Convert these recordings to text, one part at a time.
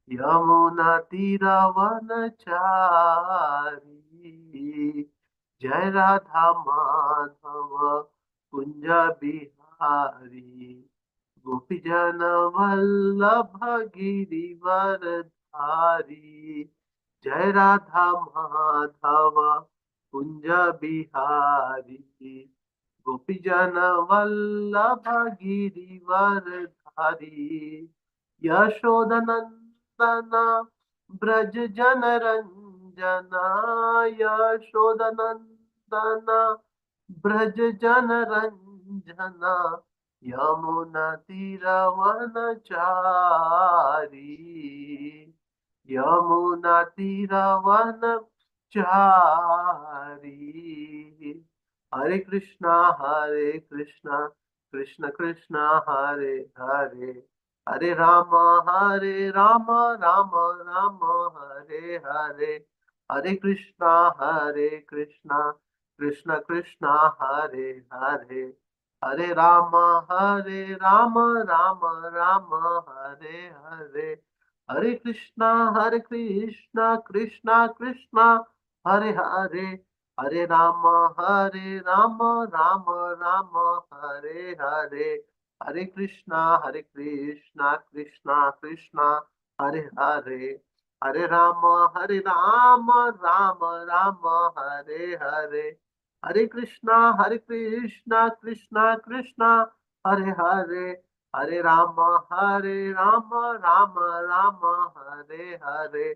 यमुना तीरवनचारी। जय राधा माधव कुंज बिहारी, गोपी जन वल्लभ गिरिवरधारी। जय राधा माधव कुंज बिहारी, गोपी जन वल्लभ गिरिवरधारी। यशोदनंदन ब्रज जन रंजना, यशोदनंदन ब्रज जन रंजना। यमुना तीरवनचारी, यमुना तीरवनचारी। हरे कृष्णा कृष्ण कृष्ण हरे हरे, हरे राम राम राम हरे हरे। हरे कृष्णा कृष्ण कृष्ण हरे हरे, हरे राम राम राम हरे हरे। हरे कृष्णा कृष्ण कृष्ण हरे हरे, हरे राम राम राम हरे हरे। हरे कृष्णा कृष्ण कृष्ण हरे हरे, हरे राम राम हरे हरे। हरे कृष्णा कृष्ण कृष्ण हरे हरे, हरे राम राम हरे हरे।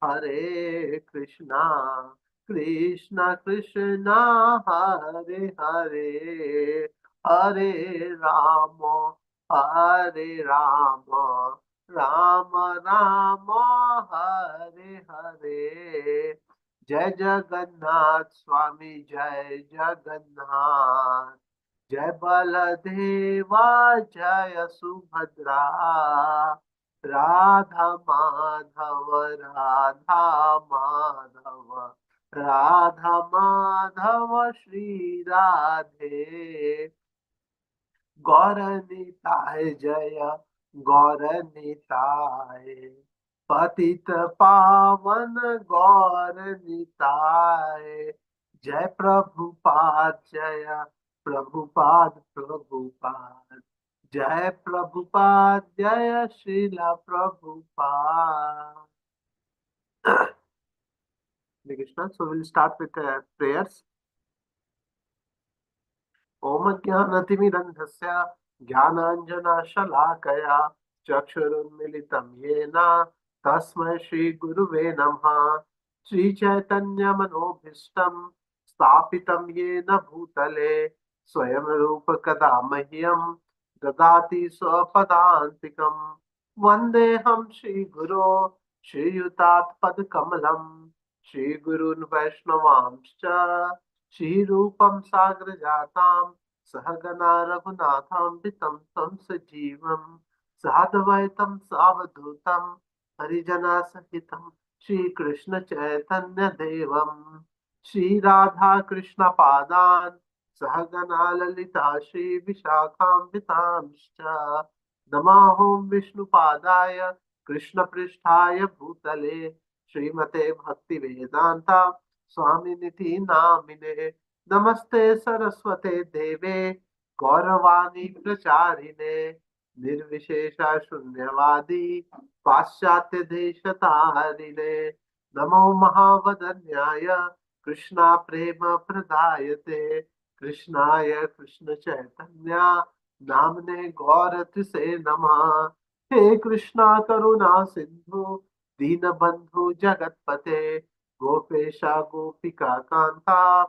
हरे कृष्णा कृष्ण कृष्ण हरे हरे, हरे राम राम राम हरे हरे। जय जगन्नाथ स्वामी जय जगन्नाथ, जय बलदेवा जय सुभद्रा। राधा माधव राधा माधव श्री राधे। गौरनिताय जय गौरनिताय, पतित पावन गौरनिताय। जय प्रभुपाद जय प्रभुपाद, जय प्रभुपाद जय Srila Prabhupada. Krishna. So we'll start with prayers. ओम ज्ञानतिमिरन्धस्य ज्ञानाञ्जनशलाकया चक्षुरुन्मिलितं येन तस्मै श्रीगुरुवे नमः। श्रीचैतन्यमनोभीष्टं स्थापितं येन भूतले स्वयं रूप कदा मह्यं ददाति स्वपदान्तिकं। वन्देऽहं श्रीगुरो श्रीयुतात्पदकमलं, श्रीगुरून् वैष्णवांश्च श्रीरूपं साग्रजातां सहगना रघुनाथान्वितं तं सजीवं साद्वैतं सावधूतं हरिजनसहितं श्रीकृष्ण चैतन्य देवं श्रीराधाकृष्णपादान् सहगना ललिता श्रीविशाखान्वितांश्च नमामि विष्णुपादाय कृष्णपृष्ठाय भूतले श्रीमते भक्तिवेदान्ता स्वामिनिधि नामिने। नमस्ते सरस्वते देवे गौरवाणी प्रचारिणे, निर्विशेष शून्यवादी पाश्चात्य देश तारिणे। नमो महावदन्याय कृष्णा प्रेम प्रदायते, कृष्णाय कृष्ण चैतन्य नामने गौरतिसे नमः। हे कृष्णा करुणा सिंधु दीनबंधु जगतपते, गोपेशा गोपिका कांता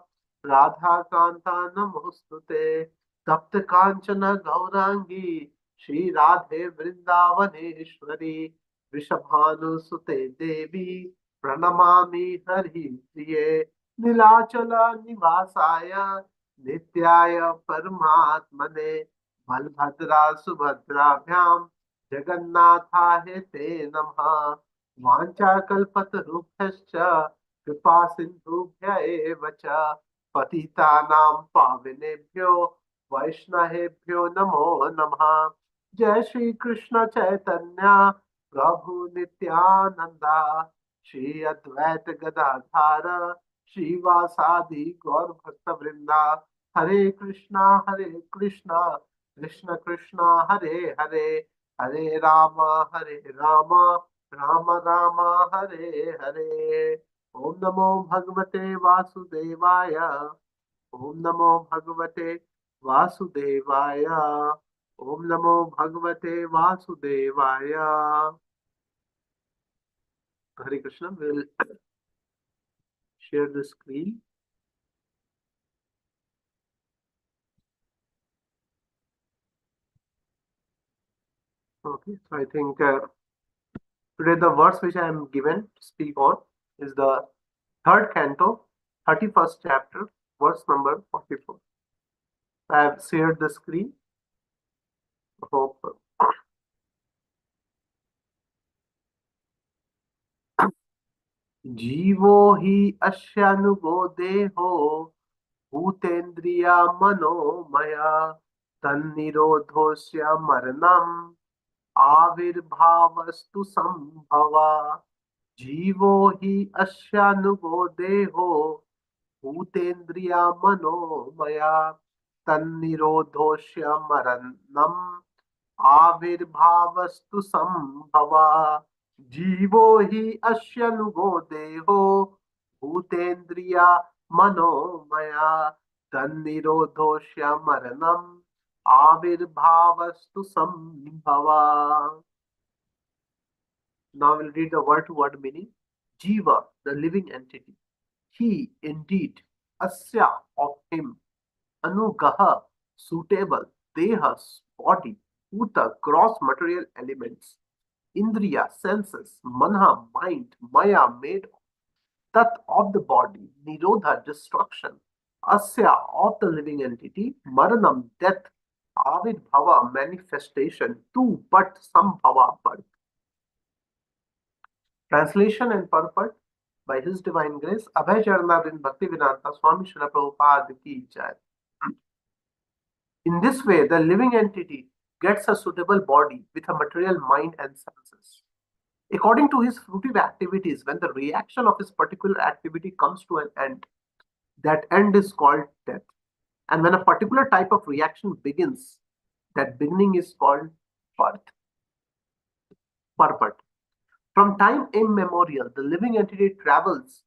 राधा कांता नमोस्तुते। तप्त कांचन गौरांगी श्री राधे वृंदावनेश्वरी, वृषभानुसुते देवी प्रणमामि हरि प्रिये। नीलाचल निवासाय नित्याय परमात्मने, बलभद्रा सुभद्राभ्यां जगन्नाथाय ते नमः। वाञ्छाकल्पतरुभ्यश्च कृपा सिन्धुभ्य एव च, पतितानां पावनेभ्यो वैष्णवेभ्यो नमो नमः। जय श्री कृष्ण चैतन्य प्रभु नित्यानंदा, श्री अद्वैत गदाधार श्रीवासादि गौर भक्त वृंदा। हरे कृष्णा कृष्ण कृष्णा हरे हरे, हरे राम राम राम हरे हरे। ओम नमो भगवते वासुदेवाय, ओम नमो भगवते वासुदेवाय, ओम नमो भगवते वासुदेवाय। Hare Krishna. We'll share the screen. Okay, so I think today the verse which I am given to speak on is the third canto, 31st chapter, verse number 44. I have shared the screen. Hope जीवो हि अस्यानुगो देहो भूतेन्द्रिया मनोमया, तन्निरोधोऽस्य मरणम् आविर्भावस्तु संभवा। जीवो हि अस्यानुगो देहो भूतेन्द्रिया मनोमया, तन्निरोधोऽस्य मरणम् आविर्भावस्तु संभवा। जीवो हि अस्यनुगो देहो भूतेन्द्रिया Manomaya, तन्निरोधोऽस्य मरणम् आविर्भावस्तु संभवा। Now we'll read the word to word meaning. Jiva, the living entity. He, indeed. Asya, of him. Anugaha, suitable. Deha, body. Bhuta, gross material elements. Indriya, senses. Manha, mind. Maya, made. Tat, of the body. Nirodha, destruction. Asya, of the living entity. Maranam, death. Avidbhava, manifestation. Tu, but, sambhava, birth. Translation and purport by His Divine Grace, Abhay Charanarin Bhaktivedanta Swami Srila Prabhupada ki jai. In this way, the living entity gets a suitable body with a material mind and senses. According to his fruitive activities, when the reaction of his particular activity comes to an end, that end is called death. And when a particular type of reaction begins, that beginning is called birth. Purport. From time immemorial, the living entity travels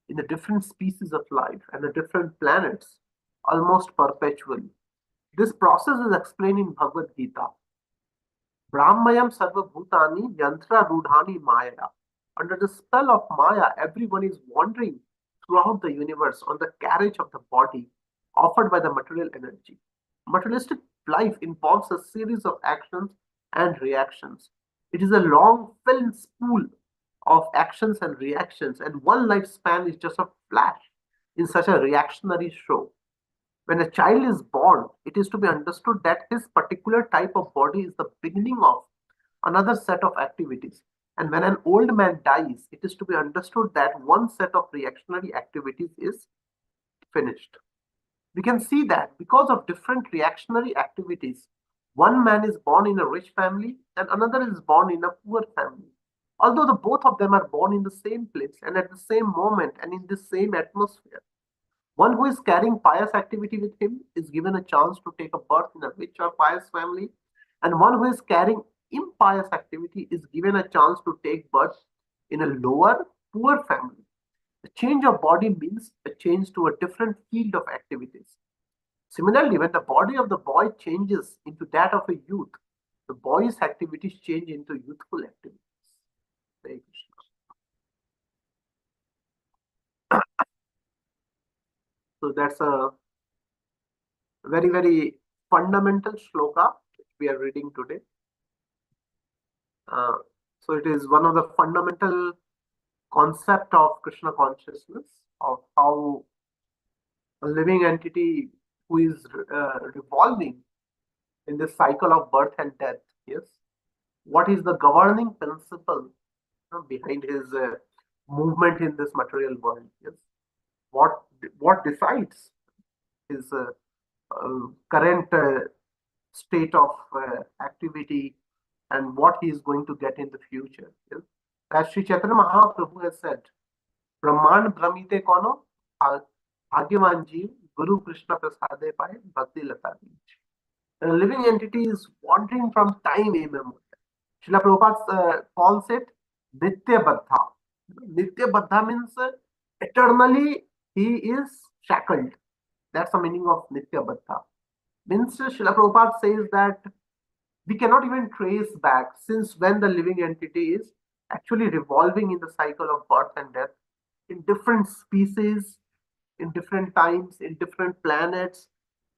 in the different species of life and the different planets almost perpetually. This process is explained in Bhagavad Gita. Brahmayam sarva bhutani yantra rudhani maya. Under the spell of Maya, everyone is wandering throughout the universe on the carriage of the body offered by the material energy. Materialistic life involves a series of actions and reactions. It is a long film spool of actions and reactions, and one lifespan is just a flash in such a reactionary show. When a child is born, it is to be understood that his particular type of body is the beginning of another set of activities. And when an old man dies, it is to be understood that one set of reactionary activities is finished. We can see that because of different reactionary activities, one man is born in a rich family and another is born in a poor family. Although the both of them are born in the same place and at the same moment and in the same atmosphere, one who is carrying pious activity with him is given a chance to take a birth in a rich or pious family, and one who is carrying impious activity is given a chance to take birth in a lower, poor family. A change of body means a change to a different field of activities. Similarly, when the body of the boy changes into that of a youth, the boy's activities change into youthful activities. Hare Krishna. So that's a very, very fundamental shloka which we are reading today. Uh, so it is one of the fundamental concept of Krishna consciousness, of how a living entity who is revolving in this cycle of birth and death, yes, what is the governing principle behind his movement in this material world, yes, what decides his current state of activity and what he is going to get in the future. Yes? As Sri Chaitanya Mahaprabhu has said, Brahman Brahmite Kono, Bhagyavan Jeev, Guru Krishna Prasade Pai, Bhakti Lata Beach. A living entity is wandering from time immemorial. Srila Prabhupada calls it Nitya Baddha. Nitya Baddha means eternally he is shackled. That's the meaning of Nitya Baddha. Means Srila Prabhupada says that we cannot even trace back since when the living entity is actually revolving in the cycle of birth and death in different species, in different times, in different planets,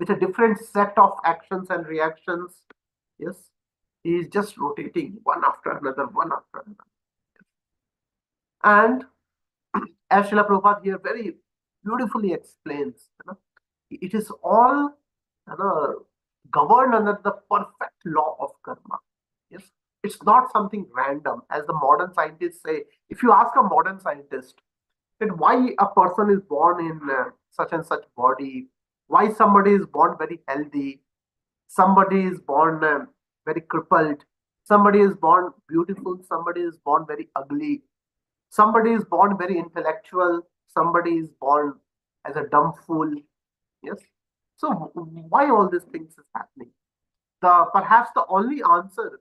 with a different set of actions and reactions. Yes, he is just rotating one after another, one after another. And as Srila Prabhupada here very beautifully explains, it is all governed under the perfect law of karma. Yes, it's not something random, as the modern scientists say. If you ask a modern scientist that why a person is born in such and such body, why somebody is born very healthy, somebody is born very crippled, somebody is born beautiful, somebody is born very ugly, somebody is born very intellectual, somebody is born as a dumb fool. Yes. So why all these things is happening? The perhaps the only answer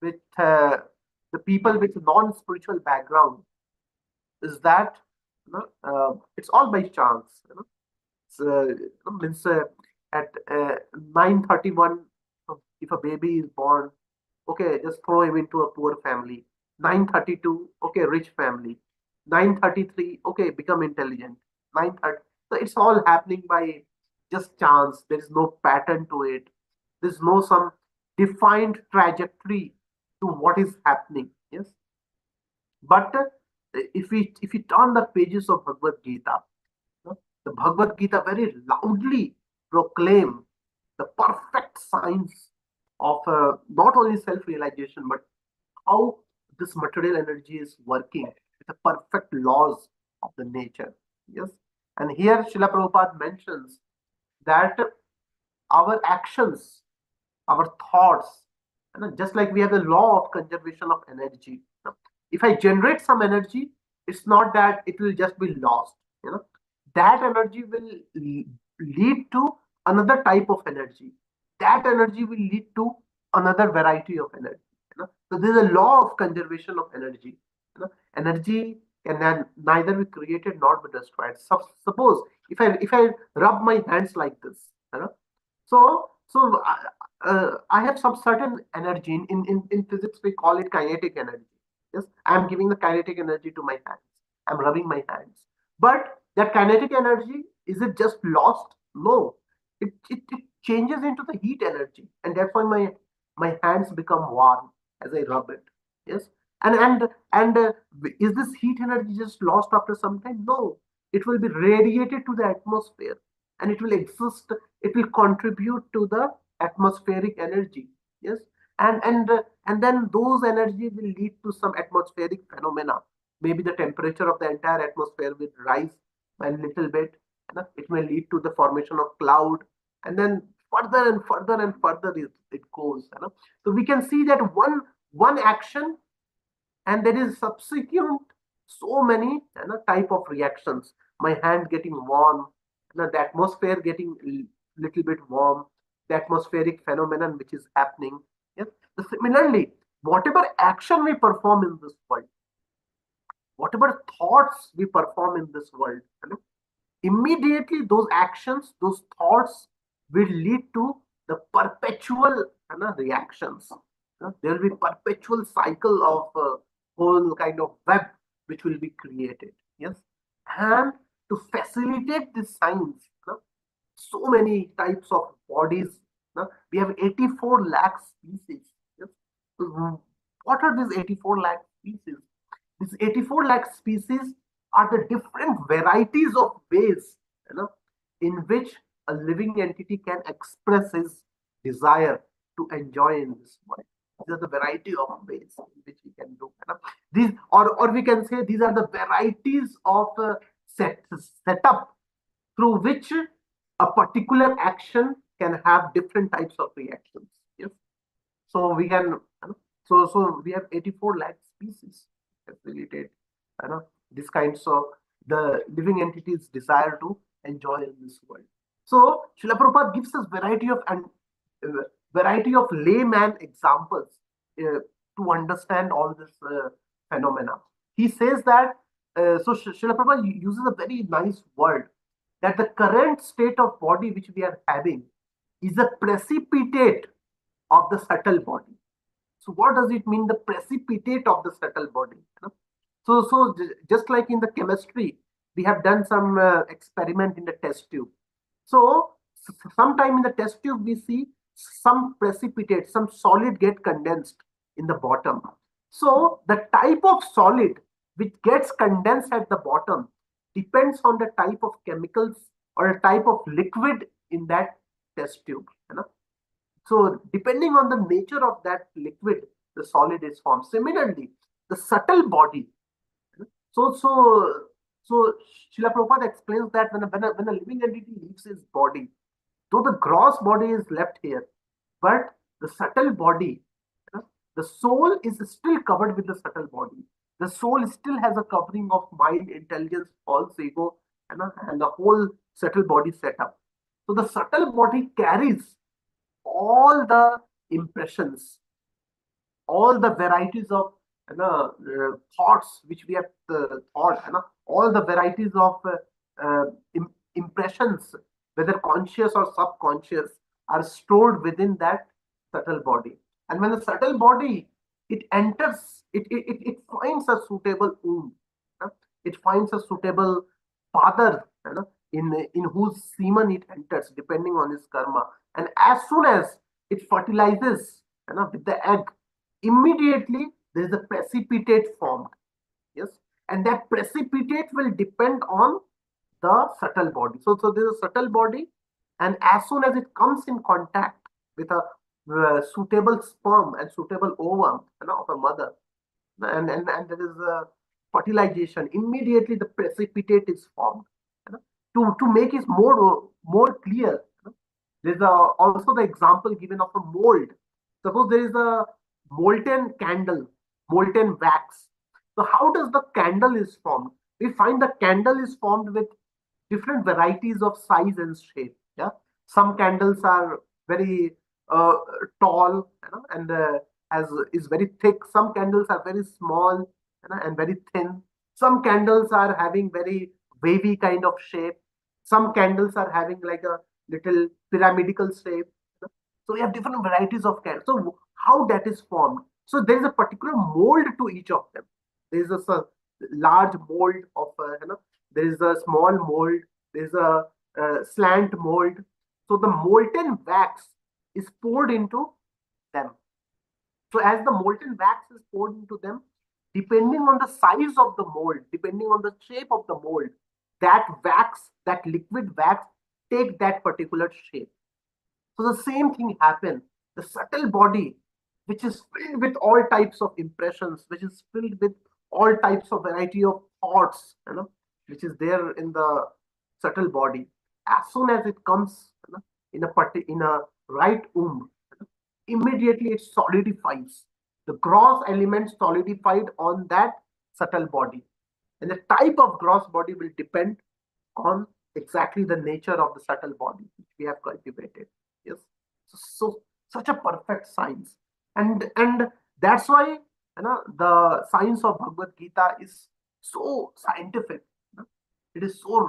with the people with non-spiritual background is that it's all by chance. Means at 9:31, if a baby is born, okay, just throw him into a poor family. 9:32, okay, rich family. 9:33, okay, become intelligent. 9:30, so it's all happening by just chance. There is no pattern to it. There's no some defined trajectory to what is happening. Yes, but if we turn the pages of Bhagavad Gita, the Bhagavad Gita very loudly proclaim the perfect science of not only self-realization but how this material energy is working with the perfect laws of the nature. Yes, and here Srila Prabhupada mentions that our actions, our thoughts, just like we have the law of conservation of energy. If I generate some energy, it's not that it will just be lost. That energy will lead to another type of energy. That energy will lead to another variety of energy. So there is a law of conservation of energy. Energy can neither be created nor be destroyed. Suppose if I rub my hands like this, I have some certain energy. In physics, we call it kinetic energy. Yes, I am giving the kinetic energy to my hands. I'm rubbing my hands. But that kinetic energy, is it just lost? No. It changes into the heat energy. And that's why my hands become warm as I rub it. Yes. And is this heat energy just lost after some time? No. It will be radiated to the atmosphere and it will exist, it will contribute to the atmospheric energy. Yes, and then those energy will lead to some atmospheric phenomena. Maybe the temperature of the entire atmosphere will rise by a little bit. It may lead to the formation of cloud, and then further and further and further it goes. So we can see that one action, and there is subsequent so many type of reactions. My hand getting warm, the atmosphere getting little bit warm, the atmospheric phenomenon which is happening. Yes. So similarly, whatever action we perform in this world, whatever thoughts we perform in this world, immediately those actions, those thoughts will lead to the perpetual reactions. There will be perpetual cycle of whole kind of web which will be created. Yes, and to facilitate this science, so many types of bodies. We have 84 lakh species. Yes? So, what are these 84 lakh species? These 84 lakh species are the different varieties of ways in which a living entity can express his desire to enjoy in this world. These are the variety of ways in which he can do. These, or we can say, these are the varieties of setup through which a particular action can have different types of reactions. Yes. So we can, so we have 84 lakh species related, this kinds of the living entities desire to enjoy in this world. So Srila Prabhupada gives us variety of layman examples to understand all this phenomena. He says that so Srila Prabhupada uses a very nice word that the current state of body which we are having is a precipitate of the subtle body. So what does it mean, the precipitate of the subtle body? So just like in the chemistry, we have done some experiment in the test tube. So sometime in the test tube, we see some precipitate, some solid get condensed in the bottom. So the type of solid which gets condensed at the bottom depends on the type of chemicals or a type of liquid in that test tube. So depending on the nature of that liquid, the solid is formed. Similarly, the subtle body. So so so Srila Prabhupada explains that when a living entity leaves his body, though the gross body is left here, but the subtle body, the soul is still covered with the subtle body. The soul still has a covering of mind, intelligence, false ego, and the whole subtle body setup. So the subtle body carries all the impressions, all the varieties of thoughts which we have thought, all the varieties of impressions, whether conscious or subconscious, are stored within that subtle body. And when the subtle body it enters, it finds a suitable womb, it finds a suitable father, in whose semen it enters, depending on his karma. And as soon as it fertilizes, with the egg, immediately there is a precipitate formed. Yes. And that precipitate will depend on the subtle body. So there's a subtle body, and as soon as it comes in contact with a suitable sperm and suitable ovum, of a mother, and there is a fertilization, immediately the precipitate is formed. To make it more clear, there's also the example given of a mold. Suppose there is a molten candle, molten wax. So how does the candle is formed? We find the candle is formed with different varieties of size and shape. Yeah, some candles are very uh, tall, and as is very thick. Some candles are very small, and very thin. Some candles are having very wavy kind of shape. Some candles are having like a little pyramidical shape. So we have different varieties of candles. So how that is formed? So there is a particular mold to each of them. There is a large mold of, there is a small mold. There is a slant mold. So the molten wax is poured into them. So as the molten wax is poured into them, depending on the size of the mold, depending on the shape of the mold, that wax, that liquid wax, take that particular shape. So the same thing happens. The subtle body, which is filled with all types of impressions, which is filled with all types of variety of thoughts, which is there in the subtle body. As soon as it comes, in a right womb, immediately it solidifies. The gross element solidified on that subtle body, and the type of gross body will depend on exactly the nature of the subtle body which we have cultivated. Yes. So such a perfect science, and that's why the science of Bhagavad Gita is so scientific. It is so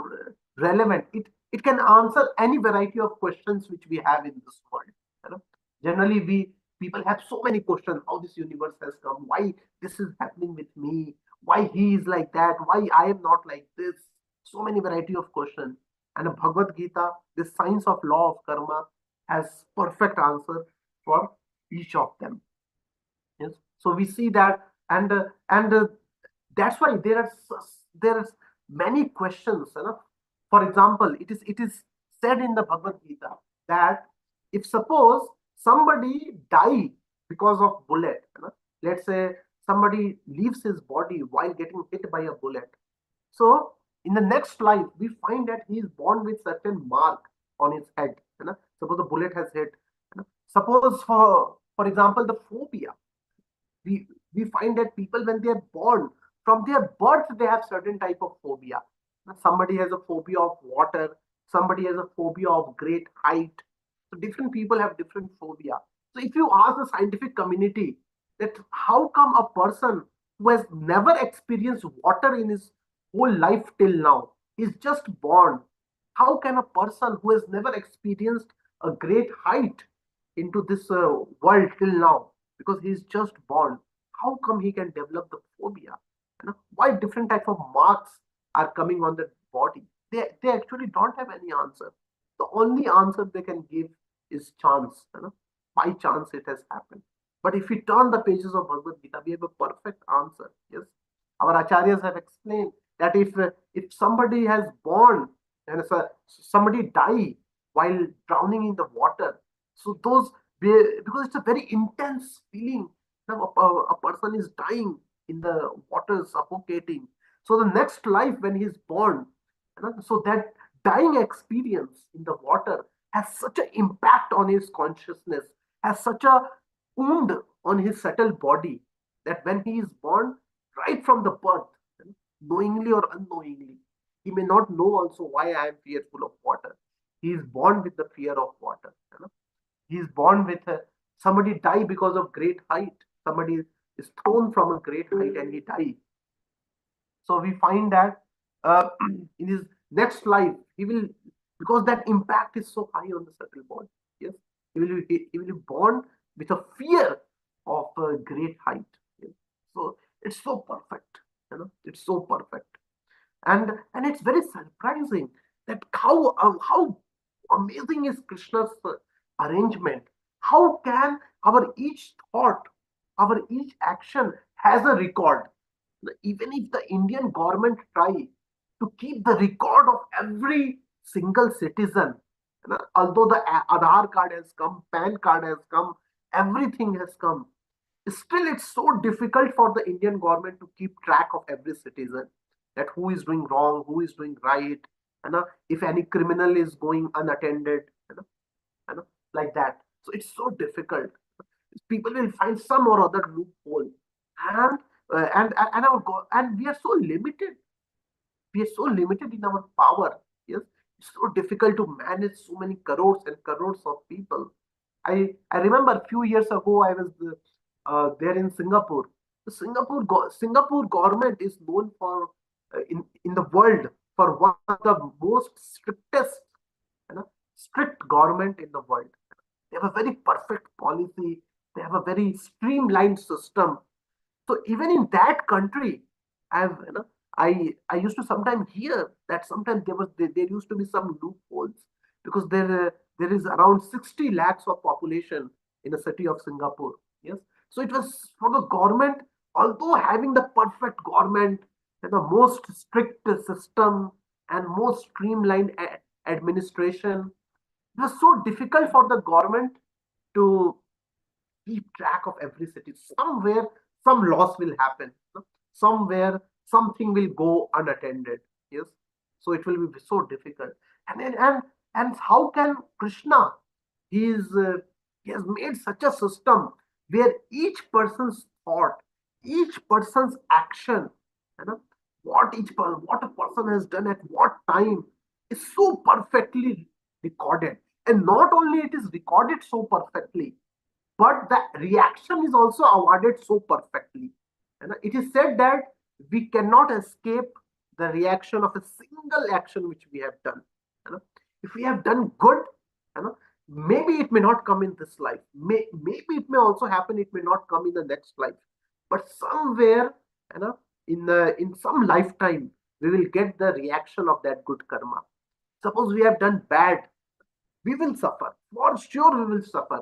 relevant. It can answer any variety of questions which we have in this world. Generally, we people have so many questions: how this universe has come, why this is happening with me, why he is like that, why I am not like this. So many variety of questions. And the Bhagavad Gita, the science of law of karma, has perfect answer for each of them. Yes. So we see that, and that's why there are many questions. For example, it is said in the Bhagavad Gita that if suppose somebody die because of bullet, let's say somebody leaves his body while getting hit by a bullet. So in the next life, we find that he is born with certain mark, on his head. Suppose the bullet has hit. Suppose for example the phobia. We find that people when they are born, from their birth they have certain type of phobia. Somebody has a phobia of water, somebody has a phobia of great height. So different people have different phobia. So if you ask the scientific community that how come a person who has never experienced water in his whole life till now is just born, how can a person who has never experienced a great height into this world till now, because he's just born, how come he can develop the phobia? Why different type of marks are coming on the body? They actually don't have any answer. The only answer they can give is chance. By chance it has happened. But if we turn the pages of Bhagavad Gita, we have a perfect answer. Yes, our acharyas have explained that if somebody has born and if somebody die while drowning in the water, so those, because it's a very intense feeling. A person is dying in the water, suffocating. So the next life when he's born, so that dying experience in the water has such an impact on his consciousness, has such a wound on his subtle body, that when he is born, right from the birth, knowingly or unknowingly, he may not know also why I am fearful of water. He is born with the fear of water. He is born with somebody die because of great height. Somebody is thrown from a great height and he dies. So we find that in his next life, he will, because that impact is so high on the subtle body. Yes, he will be born with a fear of great height. Yes? So it's so perfect. It's so perfect, and it's very surprising that how amazing is Krishna's arrangement. How can our each thought, our each action has a record? Even if the Indian government try to keep the record of every single citizen, although the Aadhaar card has come, PAN card has come, everything has come, still it's so difficult for the Indian government to keep track of every citizen, that who is doing wrong, who is doing right, if any criminal is going unattended, you know, like that. So it's so difficult. People will find some or other loophole, and and we are so limited. We are so limited in our power. Yes, it's so difficult to manage so many crores and crores of people. I remember a few years ago I was there in Singapore. The Singapore government is known for in the world for one of the most strictest, strict government in the world. They have a very perfect policy. They have a very streamlined system. So even in that country, I've I used to sometimes hear that sometimes there used to be some loopholes, because there is around 60 lakhs of population in the city of Singapore. Yes, so it was for the government, although having the perfect government and the most strict system and most streamlined administration, it was so difficult for the government to keep track of every city. Somewhere, some loss will happen. Somewhere, something will go unattended. Yes, so it will be so difficult. And how can Krishna? He is he has made such a system where each person's thought, each person's action, you know, what a person has done at what time is so perfectly recorded. And not only it is recorded so perfectly, but the reaction is also awarded so perfectly. And it is said that we cannot escape the reaction of a single action which we have done. If we have done good, maybe it may not come in this life. Maybe it may also happen. It may not come in the next life. But somewhere, in some lifetime, we will get the reaction of that good karma. Suppose we have done bad, we will suffer. For sure, we will suffer.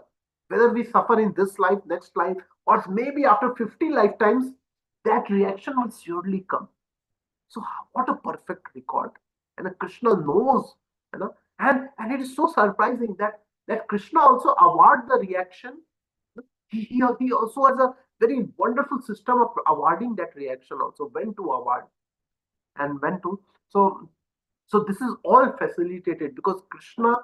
Whether we suffer in this life, next life, or maybe after 50 lifetimes, that reaction will surely come. So, what a perfect record. And Krishna knows, and it is so surprising that Krishna also award the reaction. He also has a very wonderful system of awarding that reaction, also when to award and when to. So this is all facilitated because Krishna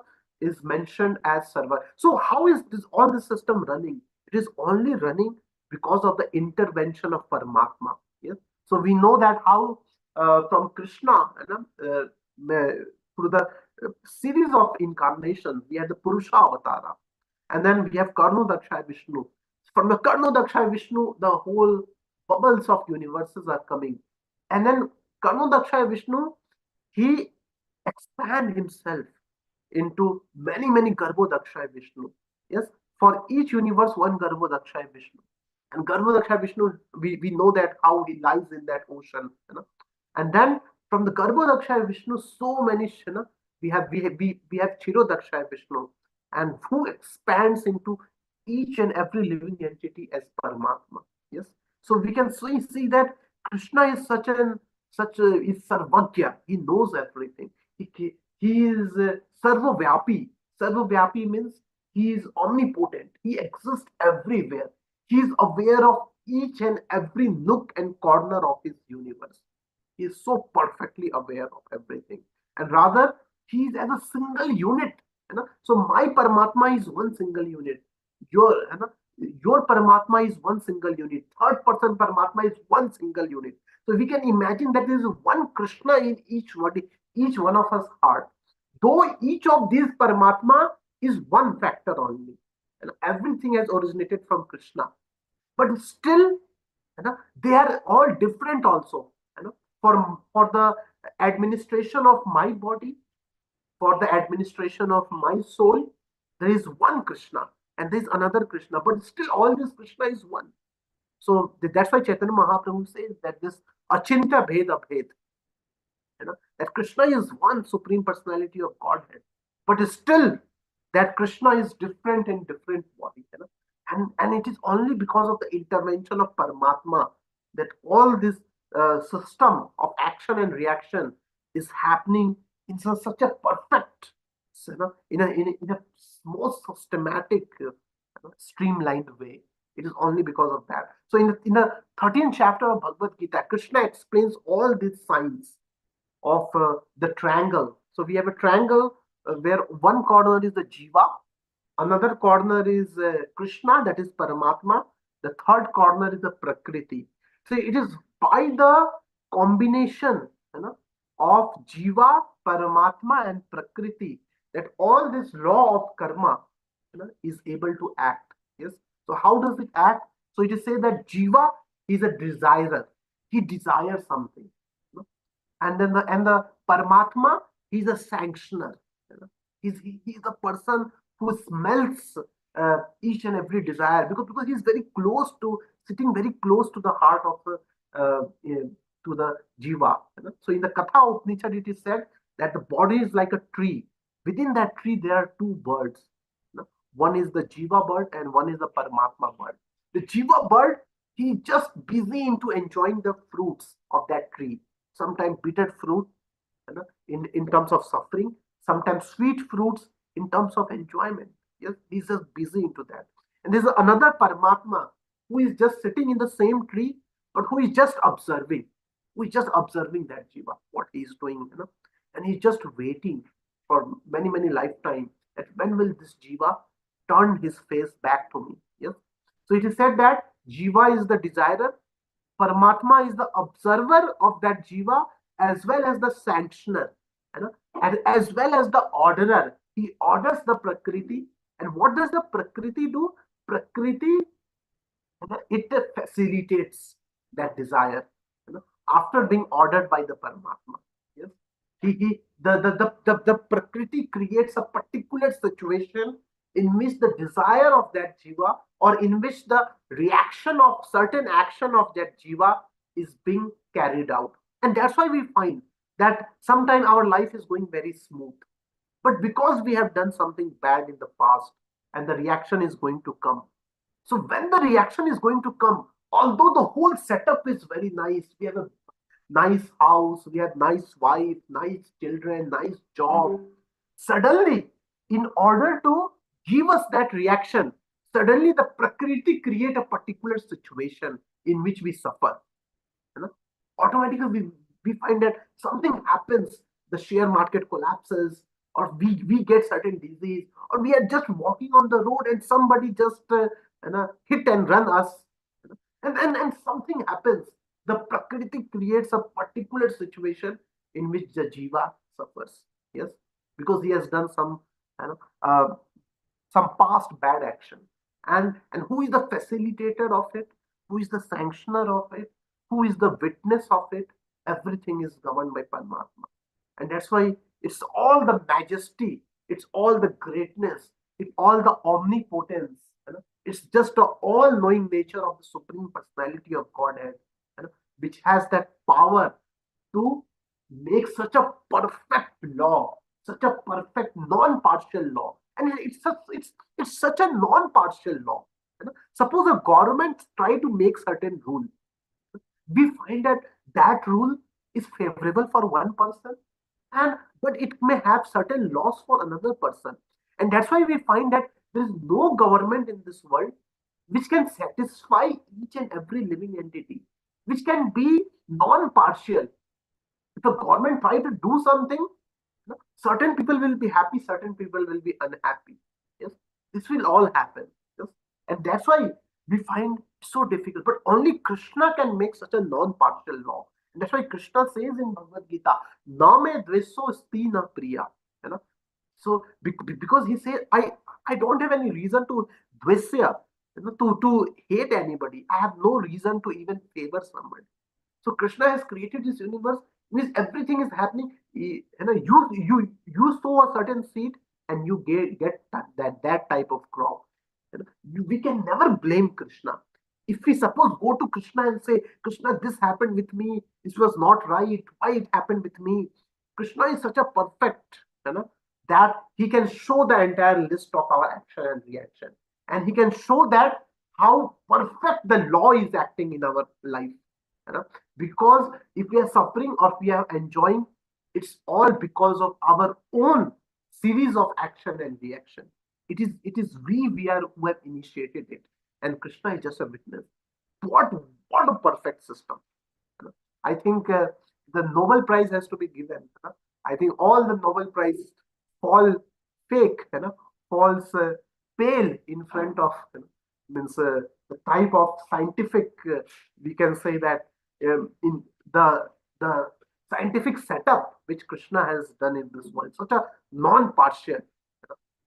is mentioned as server. So how is this all this system running? It is only running because of the intervention of Paramatma. Yes. So we know that how from Krishna, through the series of incarnations, we had the Purusha Avatara, and then we have Karno Daksha Vishnu. From the Karno Daksha Vishnu, the whole bubbles of universes are coming. And then Karno Daksha Vishnu, he expand himself into many, many Garbhodakshay Vishnu. Yes, for each universe, one Garbhodakshay Vishnu. And Garbhodakshay Vishnu, we know that how he lies in that ocean. And then from the Garbhodakshay Vishnu, so many, we have Chirodakshay Vishnu, and who expands into each and every living entity as Paramatma. Yes. So we can see that Krishna is is Sarvagya. He knows everything. He is Sarvavyapi. Sarvavyapi means he is omnipotent. He exists everywhere. He is aware of each and every nook and corner of his universe. He is so perfectly aware of everything. And rather, he is as a single unit. So my Paramatma is one single unit. Your, your Paramatma is one single unit. Third person Paramatma is one single unit. So we can imagine that there is one Krishna in each one of us heart. Though each of these Paramatma is one factor only. And everything has originated from Krishna. But still, they are all different also. For the administration of my body, for the administration of my soul, there is one Krishna and there is another Krishna, but still all this Krishna is one. So that's why Chaitanya Mahaprabhu says that this Achintya Bheda Bhed, that Krishna is one supreme personality of Godhead, but still that Krishna is different in different bodies. And it is only because of the intervention of Paramatma that all this system of action and reaction is happening in such a perfect, in a most systematic, streamlined way. It is only because of that. So in the 13th chapter of Bhagavad Gita, Krishna explains all these signs of the triangle. So we have a triangle where one corner is the Jiva, another corner is Krishna, that is Paramatma, the third corner is the Prakriti. So it is by the combination of Jiva, Paramatma, and Prakriti that all this law of karma is able to act. Yes. So how does it act? So it is said that Jiva is a desirer. He desires something. And then the Paramatma, he's a sanctioner. He's the person who smells each and every desire, because he's very close to sitting very close to the heart of to the jiva. So in the Katha Upanishad, it is said that the body is like a tree. Within that tree, there are two birds. One is the jiva bird and one is the Paramatma bird. The jiva bird, he just busy into enjoying the fruits of that tree. Sometimes bitter fruit in terms of suffering, sometimes sweet fruits in terms of enjoyment. Yes, he's just busy into that. And there's another Paramatma who is just sitting in the same tree, but who is just observing. Who is just observing that jiva, what he is doing, and he's just waiting for many, many lifetimes that when will this jiva turn his face back to me. Yes. So it is said that jiva is the desirer, Paramatma is the observer of that jiva, as well as the sanctioner, and as well as the orderer. He orders the Prakriti. And what does the Prakriti do? Prakriti, it facilitates that desire after being ordered by the Paramatma. Yes. The Prakriti creates a particular situation in which the desire of that jiva, or in which the reaction of certain action of that jiva is being carried out. And that's why we find that sometimes our life is going very smooth. But because we have done something bad in the past and the reaction is going to come. So when the reaction is going to come, although the whole setup is very nice, we have a nice house, we have nice wife, nice children, nice job. Suddenly, in order to give us that reaction, suddenly the Prakriti create a particular situation in which we suffer. Automatically, we find that something happens, the share market collapses, or we get certain disease, or we are just walking on the road and somebody just hit and run us, and something happens. The prakriti creates a particular situation in which the jiva suffers. Yes, because he has done you know, uh, some past bad action. And who is the facilitator of it? Who is the sanctioner of it? Who is the witness of it? Everything is governed by Paramatma. And that's why it's all the majesty, it's all the greatness, it's all the omnipotence. It's just the all-knowing nature of the Supreme Personality of Godhead, which has that power to make such a perfect law, such a perfect non-partial law. And it's such a non-partial law. Suppose a government try to make certain rule, we find that that rule is favorable for one person, and but it may have certain laws for another person. And that's why we find that there is no government in this world which can satisfy each and every living entity, which can be non-partial. If a government try to do something, certain people will be happy, certain people will be unhappy. Yes, this will all happen. Yes, and that's why we find it so difficult. But only Krishna can make such a non-partial law. And that's why Krishna says in Bhagavad Gita, "Na me dveso sti na priya." You know, so because he says, I don't have any reason to dvesya, to hate anybody. I have no reason to even favor somebody. So Krishna has created this universe in which everything is happening. You sow a certain seed and you get that type of crop. We can never blame Krishna. If we suppose go to Krishna and say, Krishna, this happened with me, this was not right, why it happened with me? Krishna is such a perfect, that he can show the entire list of our action and reaction. And he can show that how perfect the law is acting in our life. You know? Because if we are suffering or we are enjoying, it's all because of our own series of action and reaction. It is we are who have initiated it, and Krishna is just a witness. What a perfect system. You know? I think the Nobel Prize has to be given. I think all the Nobel Prize fall fake, falls pale in front of, means the type of scientific, we can say that, in the scientific setup which Krishna has done in this world, such a non-partial.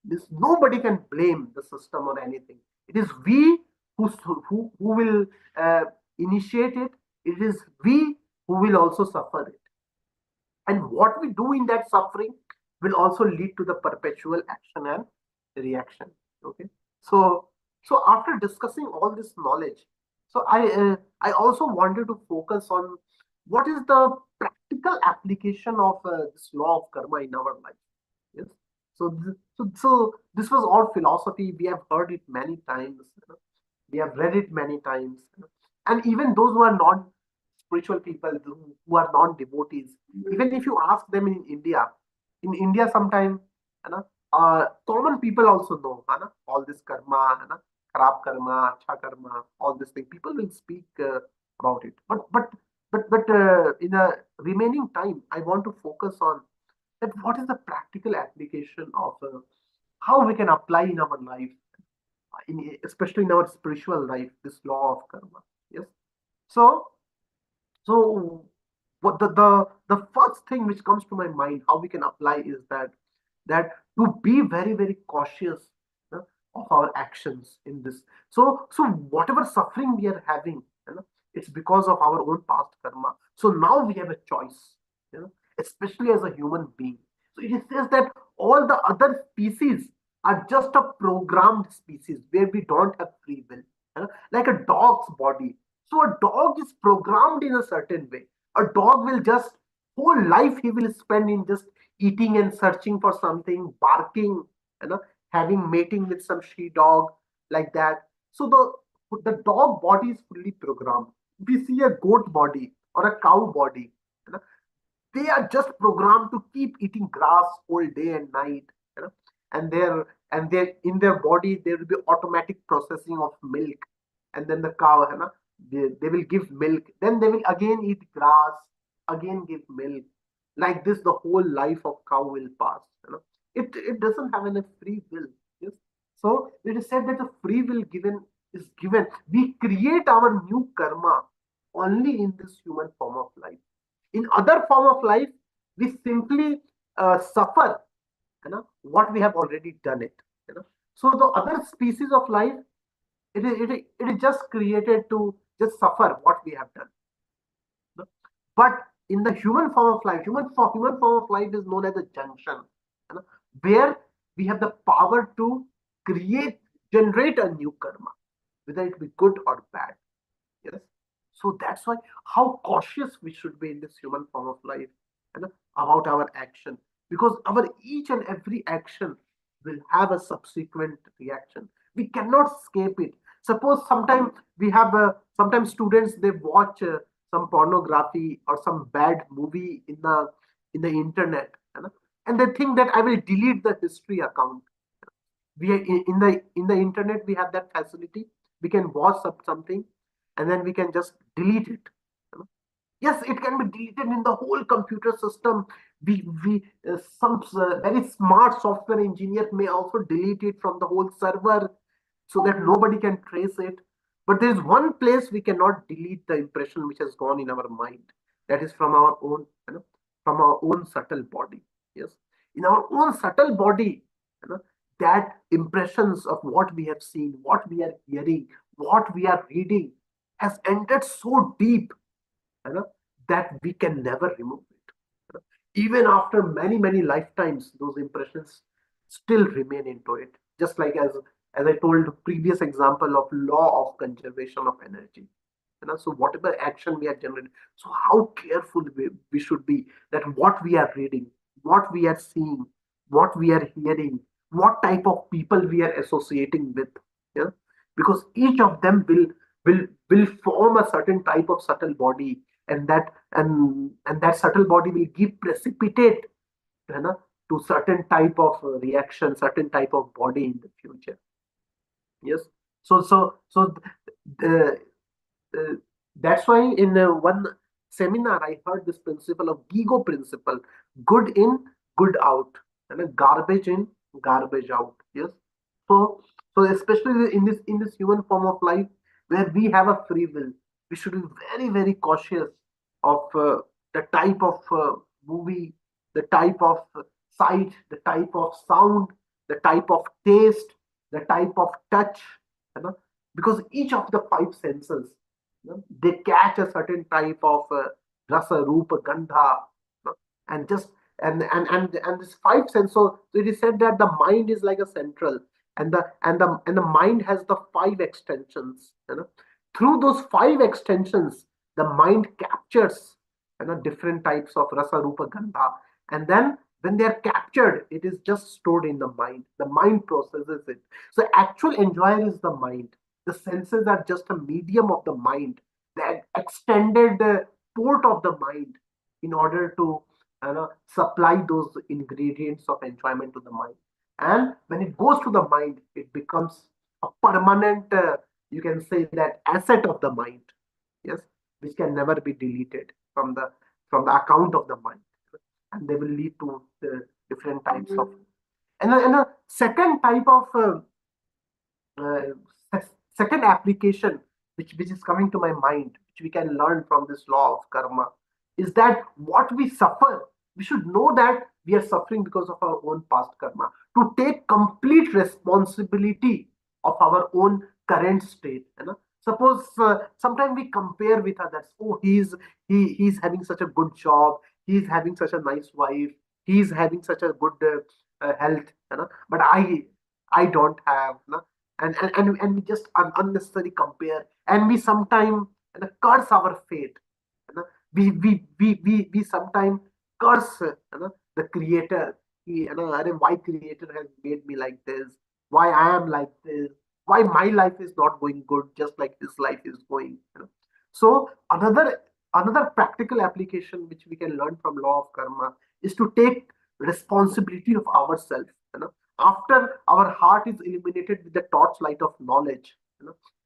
This nobody can blame the system or anything. It is we who will uh, initiate it. It is we who will also suffer it. And what we do in that suffering will also lead to the perpetual action and reaction. Okay. So, so after discussing all this knowledge, so I also wanted to focus on what is the practical application of this law of karma in our life. Yes. So this was all philosophy. We have heard it many times. We have read it many times. And even those who are non spiritual people, who are non devotees, even if you ask them in India, sometime, common people also know, all this karma, kharab karma, acha karma, all this thing. People will speak about it. But in the remaining time, I want to focus on that what is the practical application of how we can apply in our life, especially in our spiritual life, this law of karma. Yes. So, so what the first thing which comes to my mind, how we can apply, is that to be very very cautious of our actions in this. So whatever suffering we are having, it's because of our own past karma. So now we have a choice, especially as a human being. So it says that all the other species are just a programmed species where we don't have free will, like a dog's body. So a dog is programmed in a certain way. A dog will just, whole life he will spend in just eating and searching for something, barking, you know, having mating with some she dog, like that. So the dog body is fully programmed. If we see a goat body or a cow body, you know, they are just programmed to keep eating grass all day and night, you know, and they in their body there will be automatic processing of milk, and then the cow, they will give milk, then they will again eat grass, again give milk. Like this, the whole life of cow will pass. it doesn't have any free will. Yes. So it is said that the free will given is given. We create our new karma only in this human form of life. In other form of life, we simply suffer, what we have already done it. So the other species of life, it is just created to just suffer what we have done. But in the human form of life, human form of life is known as a junction, where we have the power to create, generate a new karma, whether it be good or bad. Yes. So that's why how cautious we should be in this human form of life, about our action, because our each and every action will have a subsequent reaction. We cannot escape it. Suppose sometimes we have sometimes students, they watch some pornography or some bad movie in the internet, and they think that I will delete the history account. We are in the internet, we have that facility. We can watch something, and then we can just delete it. Yes, it can be deleted in the whole computer system. We Some very smart software engineer may also delete it from the whole server, so that nobody can trace it. But there is one place we cannot delete the impression which has gone in our mind. That is from our own, from our own subtle body. Yes, in our own subtle body, you know, that impressions of what we have seen, what we are hearing, what we are reading has entered so deep, you know, that we can never remove it. Even after many many lifetimes, those impressions still remain into it. Just like as I told previous example of law of conservation of energy. So whatever action we are generating, so how careful we should be that what we are reading, what we are seeing, what we are hearing, what type of people we are associating with. Yeah, because each of them will form a certain type of subtle body, and that subtle body will give precipitate, you know, to certain type of reaction, certain type of body in the future. Yes. So the, uh, that's why in one seminar I heard this principle of gigo principle: good in, good out, and garbage in, garbage out. Yes. So so especially in this human form of life, where we have a free will, we should be very very cautious of the type of movie, the type of sight, the type of sound, the type of taste, the type of touch, you know, because each of the five senses, they catch a certain type of rasa, rupa, gandha, and just and this five sense. So it is said that the mind is like a central, and the mind has the five extensions. Through those five extensions, the mind captures, different types of rasa, rupa, gandha, and then when they are captured, it is just stored in the mind. The mind processes it. So actual enjoyer is the mind. The senses are just a medium of the mind, the extended port of the mind, in order to supply those ingredients of enjoyment to the mind. And when it goes to the mind, it becomes a permanent, you can say that, asset of the mind. Yes, which can never be deleted from the account of the mind, and they will lead to different types of. And a second type of uh, second application which is coming to my mind, which we can learn from this law of karma, is that what we suffer, we should know that we are suffering because of our own past karma, to take complete responsibility of our own current state. Suppose sometimes we compare with others. Oh, he's having such a good job, he's having such a nice wife, he's having such a good health, but I don't have, and we just unnecessarily compare, and we sometimes curse our fate. you know. We sometimes curse the creator. "Arey, why creator has made me like this? Why I am like this? Why my life is not going good just like his life is going?" So another practical application which we can learn from law of karma is to take responsibility of ourselves. After our heart is illuminated with the torchlight of knowledge,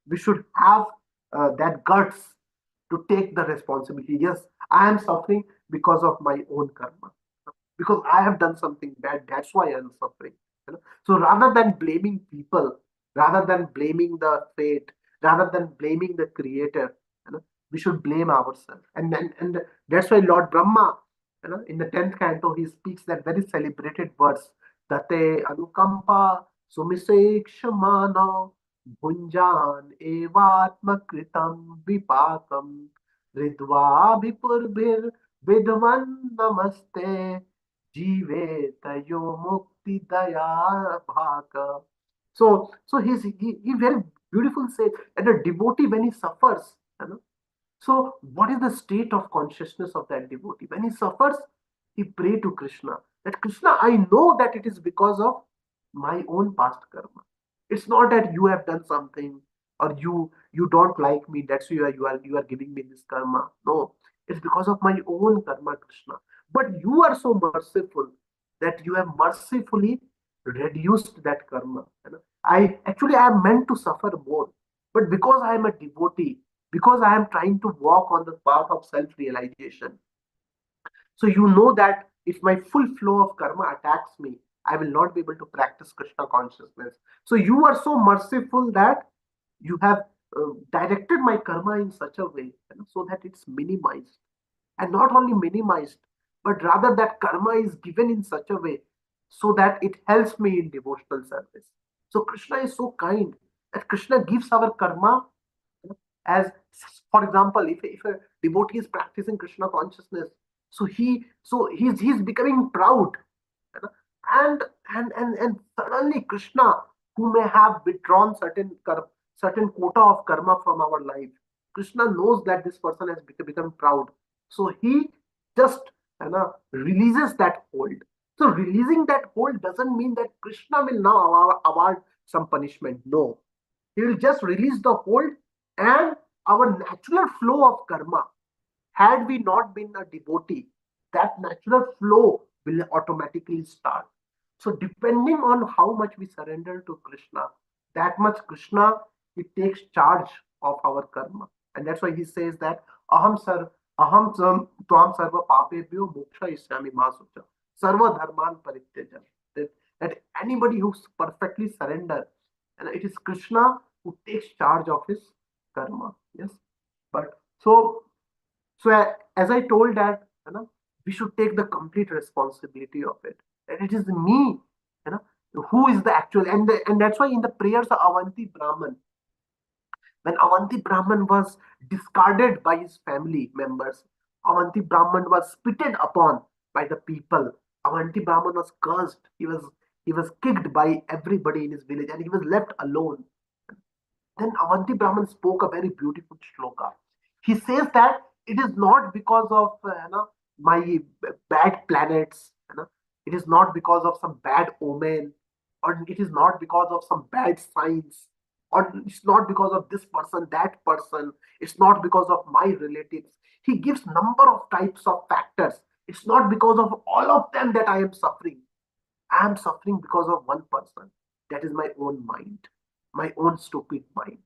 we should have that guts to take the responsibility. Yes, I am suffering because of my own karma, because I have done something bad. That's why I'm suffering. So rather than blaming people, rather than blaming the fate, rather than blaming the creator, we should blame ourselves. And that's why Lord Brahma, in the 10th canto, he speaks that very celebrated words, Tate Anukampa Sumisekshmano Bhunjan Evatmakritam Vipakam Ridva Vipurbir Vidvan Namaste Jive Tayo Mukti Daya Bhaka. So he very beautiful says that a devotee when he suffers, so what is the state of consciousness of that devotee? When he suffers, he pray to Krishna. That Krishna, I know that it is because of my own past karma. It's not that you have done something or you don't like me. That's why you are giving me this karma. No, it's because of my own karma, Krishna. But you are so merciful that you have mercifully reduced that karma. I am meant to suffer more, but because I am a devotee, because I am trying to walk on the path of self realization. So you know that if my full flow of karma attacks me, I will not be able to practice Krishna consciousness. So you are so merciful that you have directed my karma in such a way, so that it's minimized. And not only minimized, but rather that karma is given in such a way so that it helps me in devotional service. So Krishna is so kind that Krishna gives our karma as, for example, if a devotee is practicing Krishna consciousness, so he's becoming proud, you know, and and suddenly Krishna, who may have withdrawn certain quota of karma from our life, Krishna knows that this person has become proud, so he just, releases that hold. So releasing that hold doesn't mean that Krishna will now award some punishment. No, he will just release the hold, and our natural flow of karma, had we not been a devotee, that natural flow will automatically start. So depending on how much we surrender to Krishna, that much Krishna, he takes charge of our karma. And that's why he says that aham sarva papebhyo moksha isyami masucha sarva dharman parityaja. That anybody who's perfectly surrender, and it is Krishna who takes charge of his karma. Yes. But as I told that, we should take the complete responsibility of it. And it is me, who is the actual, and that's why in the prayers of Avanti Brahman, when Avanti Brahman was discarded by his family members, Avanti Brahman was spitted upon by the people. Avanti Brahman was cursed. He was kicked by everybody in his village, and he was left alone. Then Avanti Brahman spoke a very beautiful shloka. He says that it is not because of my bad planets, it is not because of some bad omen, or it is not because of some bad signs, or it's not because of this person, that person, it's not because of my relatives. He gives number of types of factors. It's not because of all of them that I am suffering. I am suffering because of one person. That is my own mind, my own stupid mind.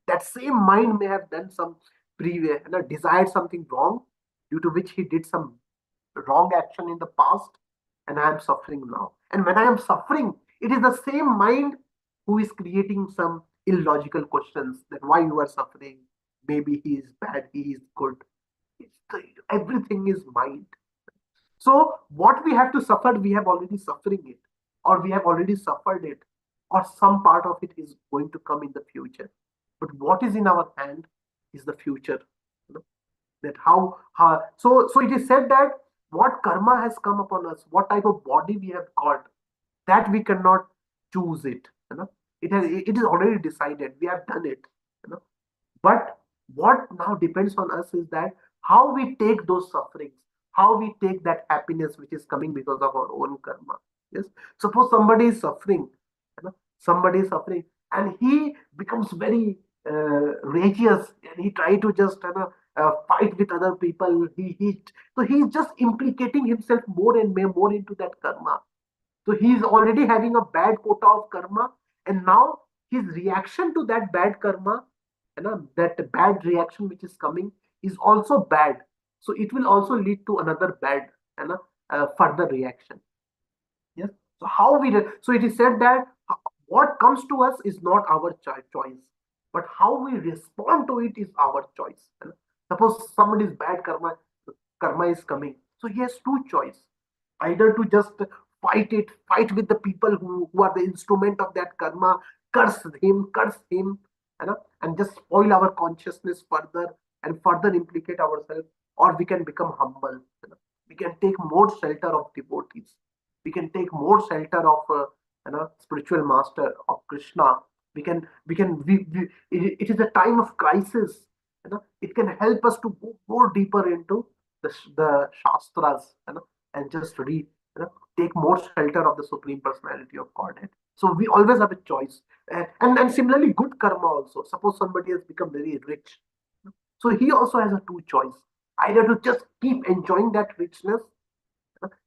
That same mind may have done some previous, desired something wrong, due to which he did some wrong action in the past, and I am suffering now. And when I am suffering, it is the same mind who is creating some illogical questions, that why you are suffering. Maybe he is bad, he is good. Everything is mind. So what we have to suffer, we have already suffering it, or we have already suffered it, or some part of it is going to come in the future. But what is in our hand is the future. That how so it is said that what karma has come upon us, what type of body we have got, that we cannot choose it. It is already decided. We have done it. But what now depends on us is that how we take those sufferings, how we take that happiness which is coming because of our own karma. Yes. Suppose somebody is suffering, somebody is suffering, and he becomes very rageous, and he try to just fight with other people. So he's just implicating himself more and more into that karma. So he's already having a bad quota of karma, and now his reaction to that bad karma, that bad reaction which is coming, is also bad. So it will also lead to another bad, further reaction. Yes. So how we so it is said that what comes to us is not our choice, but how we respond to it is our choice. And suppose somebody's bad karma is coming, so he has two choice: either to just fight with the people who are the instrument of that karma, curse him, and just spoil our consciousness further and further implicate ourselves, or we can become humble. We can take more shelter of devotees, we can take more shelter of spiritual master of Krishna. It is a time of crisis. It can help us to go more deeper into the shastras, and just read, take more shelter of the supreme personality of Godhead. So we always have a choice. And similarly, good karma also, suppose somebody has become very rich, so he also has a two choice: either to just keep enjoying that richness,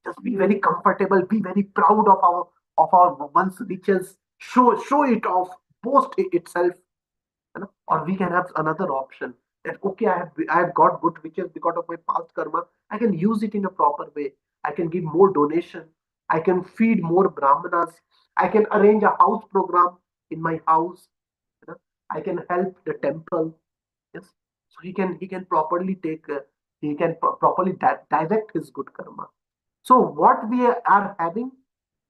just be very comfortable, be very proud of our one's riches, show it off, boast itself, or we can have another option that okay, I have got good riches because of my past karma. I can use it in a proper way. I can give more donation. I can feed more brahmanas. I can arrange a house program in my house. you know. I can help the temple. Yes, so he can properly take he can properly direct his good karma. So what we are having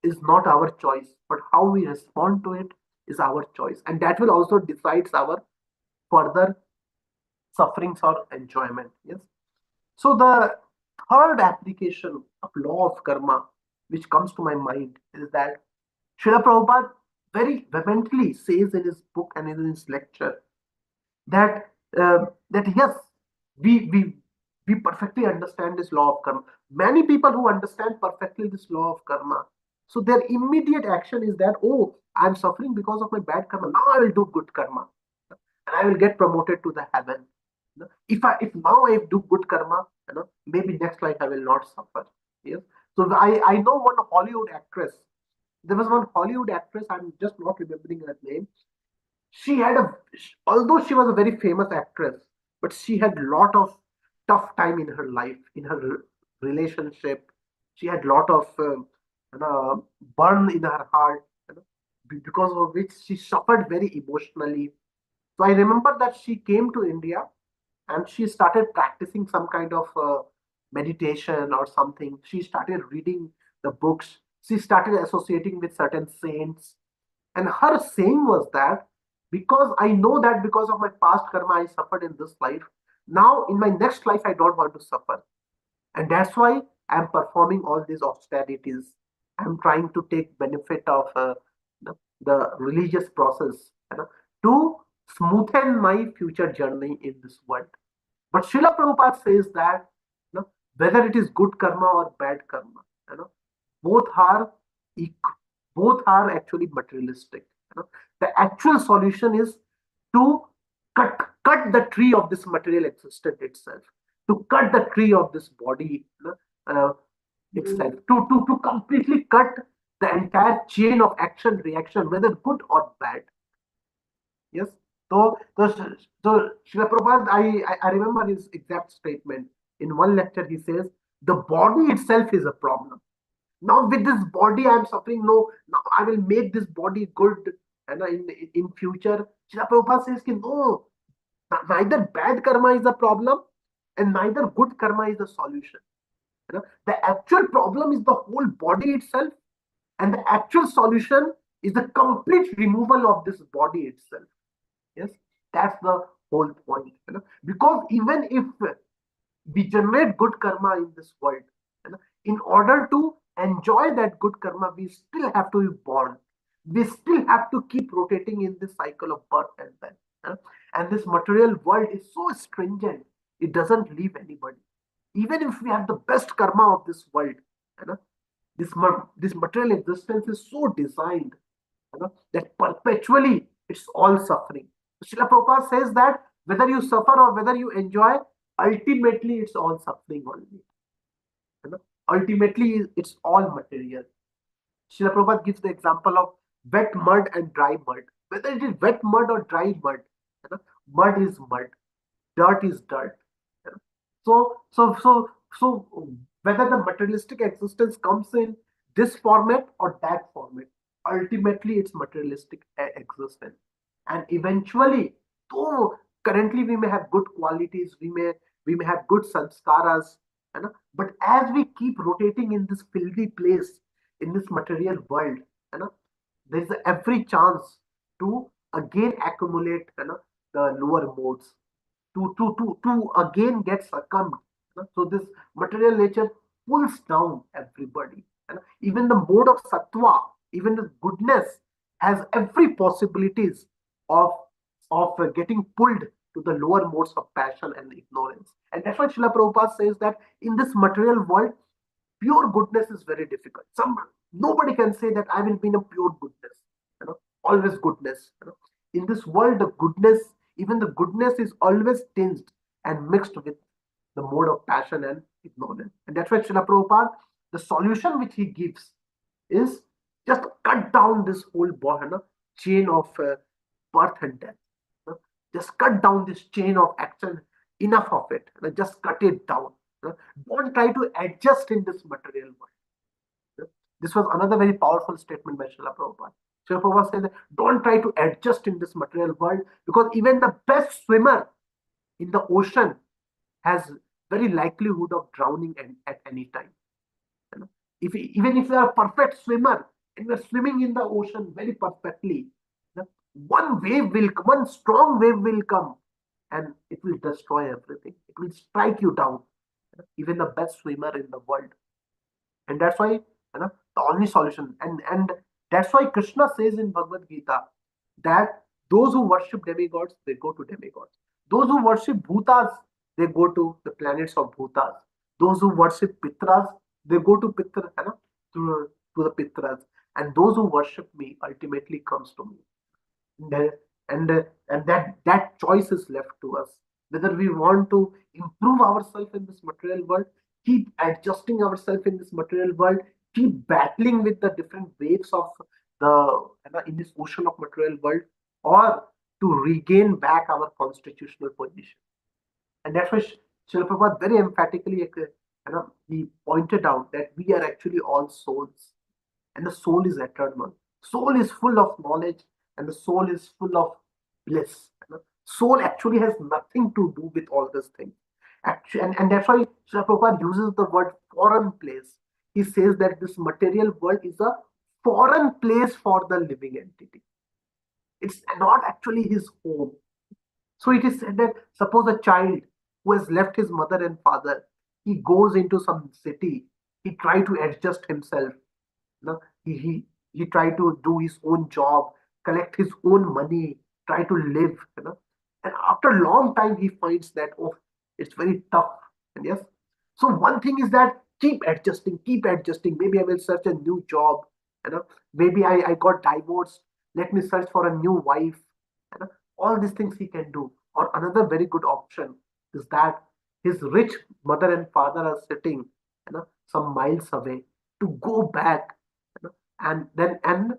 is not our choice, but how we respond to it is our choice, and that will also decides our further sufferings or enjoyment. Yes. So the third application of law of karma, which comes to my mind, is that Srila Prabhupada very vehemently says in his book and in his lecture that that yes, we we we perfectly understand this law of karma. Many people who understand perfectly this law of karma, so their immediate action is that, oh, I'm suffering because of my bad karma. Now I will do good karma, and I will get promoted to the heaven. If now I do good karma, maybe next life I will not suffer. Yes. So I know one Hollywood actress. There was one Hollywood actress. I'm just not remembering her name. She had a Although she was a very famous actress, but she had lot of tough time in her life, in her relationship. She had lot of burn in her heart, because of which she suffered very emotionally. So I remember that she came to India and she started practicing some kind of meditation or something. She started reading the books. She started associating with certain saints. And her saying was that, because I know that because of my past karma, I suffered in this life. Now, in my next life, I don't want to suffer. And that's why I'm performing all these austerities. I'm trying to take benefit of the religious process, to smoothen my future journey in this world. But Srila Prabhupada says that, whether it is good karma or bad karma, both are both are actually materialistic. The actual solution is to cut the tree of this material existence itself, to cut the tree of this body, uh, itself, to completely cut the entire chain of action reaction, whether good or bad. Yes. So Srila Prabhupada, I remember his exact statement. In one lecture, he says, the body itself is a problem. Now, with this body, I am suffering. No, now I will make this body good. And in future, Srila Prabhupada says, no, neither bad karma is a problem and neither good karma is the solution. The actual problem is the whole body itself, and the actual solution is the complete removal of this body itself. Yes, that's the whole point. Because even if we generate good karma in this world, in order to enjoy that good karma, we still have to be born. We still have to keep rotating in this cycle of birth and death. And this material world is so stringent, it doesn't leave anybody. Even if we have the best karma of this world, this material existence is so designed, that perpetually it's all suffering. Srila Prabhupada says that whether you suffer or whether you enjoy, ultimately it's all suffering only. Ultimately, it's all material. Srila Prabhupada gives the example of wet mud and dry mud. Whether it is wet mud or dry mud, mud is mud, dirt is dirt. So whether the materialistic existence comes in this format or that format. Ultimately, it's materialistic existence. And eventually, though currently we may have good qualities, we may have good sanskaras, but as we keep rotating in this filthy place, in this material world, there is every chance to again accumulate the lower modes, to again get succumbed. So this material nature pulls down everybody. Even the mode of sattva, even the goodness, has every possibilities of getting pulled to the lower modes of passion and ignorance. And that's why Srila Prabhupada says that in this material world, pure goodness is very difficult. Nobody can say that I will be in a pure goodness, always goodness. In this world, the goodness, even the goodness is always tinged and mixed with the mode of passion and ignorance. And that's why Srila Prabhupada, the solution which he gives is just cut down this whole chain of birth and death. Just cut down this chain of action. Enough of it. Just cut it down. Don't try to adjust in this material world. This was another very powerful statement by Srila Prabhupada. Srila Prabhupada said that don't try to adjust in this material world, because even the best swimmer in the ocean has very likelihood of drowning at any time. Even if you are a perfect swimmer and you are swimming in the ocean very perfectly, one strong wave will come and it will destroy everything. It will strike you down, even the best swimmer in the world. And that's why the only solution, and that's why Krishna says in Bhagavad Gita that those who worship demigods, they go to demigods. Those who worship bhutas, they go to the planets of bhutas. Those who worship pitras, they go to to the pitras. And those who worship me ultimately comes to me. And that choice is left to us, whether we want to improve ourselves in this material world, keep adjusting ourselves in this material world, keep battling with the different waves of the in this ocean of material world, or to regain back our constitutional position. And that's why Srila Prabhupada very emphatically he pointed out that we are actually all souls, and the soul is eternal. Soul is full of knowledge, and the soul is full of bliss. Soul actually has nothing to do with all these things. Actually, and that's why Srila Prabhupada uses the word foreign place. He says that this material world is a foreign place for the living entity. It's not actually his home. So it is said that suppose a child who has left his mother and father, he goes into some city, he try to adjust himself. He try to do his own job, collect his own money, try to live. And after a long time, he finds that it's very tough. And yes, so one thing is that keep adjusting, keep adjusting. Maybe I will search a new job. Maybe I got divorced. Let me search for a new wife. All these things he can do. Or another very good option is that his rich mother and father are sitting, some miles away, to go back, and then and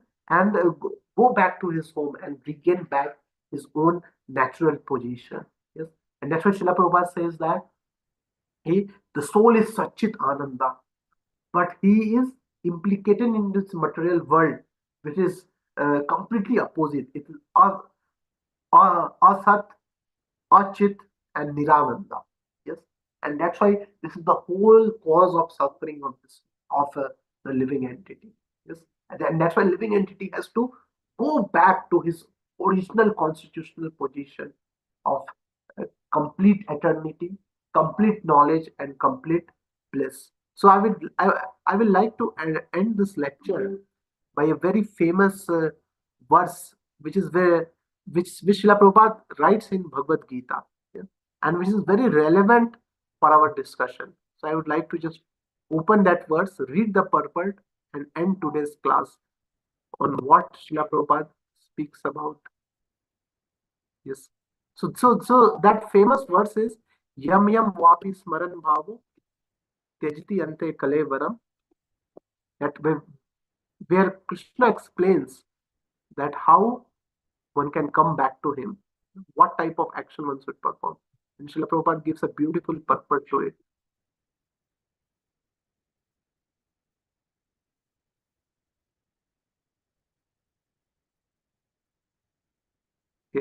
go back to his home and regain back his own natural position. Yes, and that's why Srila Prabhupada says that the soul is Satchit Ananda, but he is implicated in this material world, which is completely opposite. It is Asat, Achit, and Nirananda. Yes, and that's why this is the whole cause of suffering of this of the living entity. Yes, and that's why living entity has to go back to his original constitutional position of complete eternity, complete knowledge, and complete bliss. So I will like to end this lecture by a very famous verse, which is where which Srila Prabhupada writes in Bhagavad Gita, yeah, and which is very relevant for our discussion. So I would like to just open that verse, read the purport, and end today's class on what Srila Prabhupada speaks about. Yes. So that famous verse is Yam Yam Vapi Smaran Bhavu Tejti Ante Kalevaram, that where Krishna explains that how one can come back to him, what type of action one should perform. And Srila Prabhupada gives a beautiful purport to it.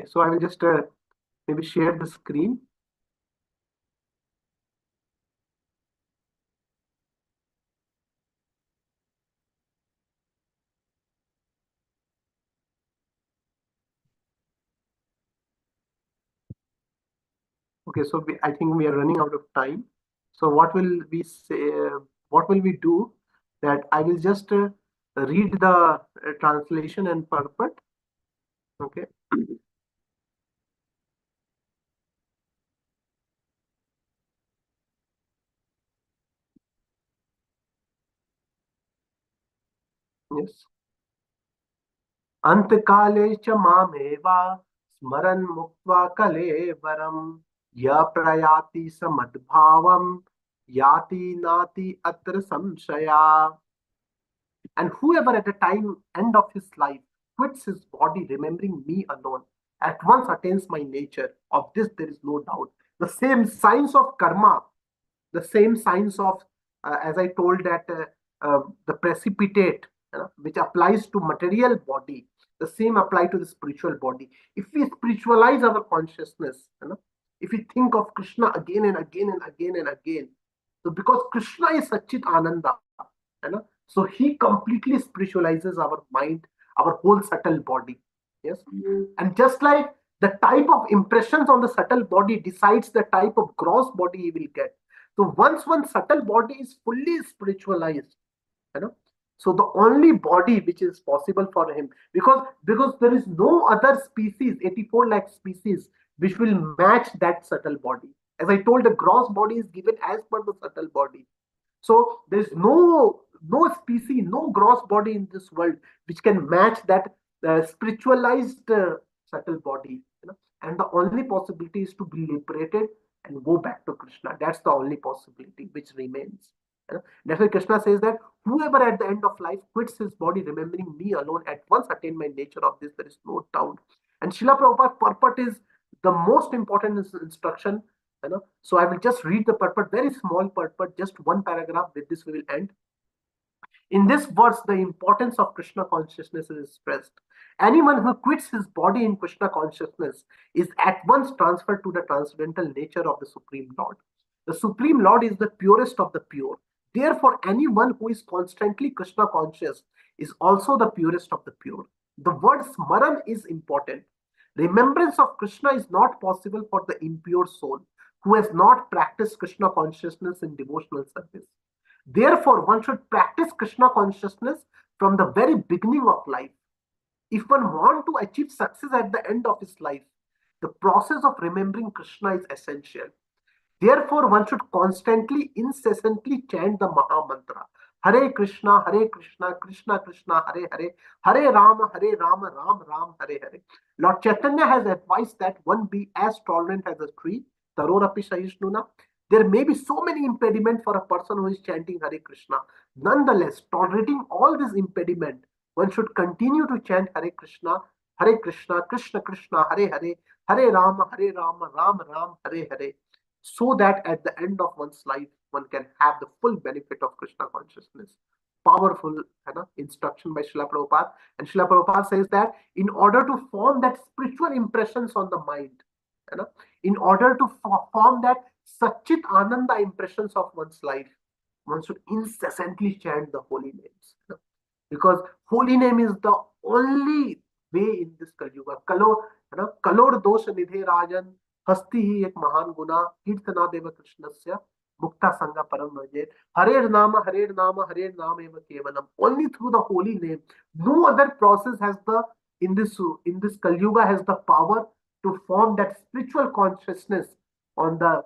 Okay, so I will just maybe share the screen. Okay, so I think we are running out of time. So what will we say? What will we do? That I will just read the translation and purport. Okay. Yes. अंतकाले च मामेवा स्मरन् मुक्त्वा कलेवरं य प्रयाति स मद्भावं याति नाति अत्र संशया. And whoever at the time end of his life quits his body, remembering me alone, at once attains my nature. Of this there is no doubt. The same science of karma, the same science of, as I told, that the precipitate, which applies to material body, the same apply to the spiritual body. If we spiritualize our consciousness, if we think of Krishna again and again and again and again, so because Krishna is Satchit Ananda, so he completely spiritualizes our mind, our whole subtle body. Yes. And just like the type of impressions on the subtle body decides the type of gross body he will get. So once one subtle body is fully spiritualized, you know, so the only body which is possible for him, because there is no other species, 84 lakh species, which will match that subtle body. As I told, the gross body is given as per the subtle body. So there's no species, no gross body in this world which can match that spiritualized subtle body. And the only possibility is to be liberated and go back to Krishna. That's the only possibility which remains. That's why Krishna says that whoever at the end of life quits his body, remembering me alone, at once attain my nature. Of this there is no doubt. And Srila Prabhupada's purport is the most important instruction. So I will just read the purport, very small purport, just one paragraph. With this we will end. In this verse, the importance of Krishna consciousness is expressed. Anyone who quits his body in Krishna consciousness is at once transferred to the transcendental nature of the Supreme Lord. The Supreme Lord is the purest of the pure. Therefore, anyone who is constantly Krishna conscious is also the purest of the pure. The word smaran is important. Remembrance of Krishna is not possible for the impure soul who has not practiced Krishna consciousness in devotional service. Therefore, one should practice Krishna consciousness from the very beginning of life. If one wants to achieve success at the end of his life, the process of remembering Krishna is essential. Therefore, one should constantly, incessantly chant the Maha Mantra. Hare Krishna, Krishna Krishna, Hare Hare, Hare Rama, Ram Ram, Hare Hare. Lord Chaitanya has advised that one be as tolerant as a tree, Tarorapi Sahishnuna. There may be so many impediments for a person who is chanting Hare Krishna. Nonetheless, tolerating all this impediment, one should continue to chant Hare Krishna, Krishna Krishna, Hare Hare, Hare Rama, Ram Ram, Hare Hare, so that at the end of one's life, one can have the full benefit of Krishna consciousness. Powerful instruction by Srila Prabhupada. And Srila Prabhupada says that in order to form that spiritual impressions on the mind, in order to form that Satchit Ananda impressions of one's life, one should incessantly chant the holy names. Because holy name is the only way in this Kali Yuga. Kalor dosha nidhe rajan, hasti hi ek mahan guna, kirtana deva krishnasya, mukta sangha param vajet. Harer nama, Harer nama eva kevalam. Only through the holy name. No other process has in this Kali Yuga has the power to form that spiritual consciousness on the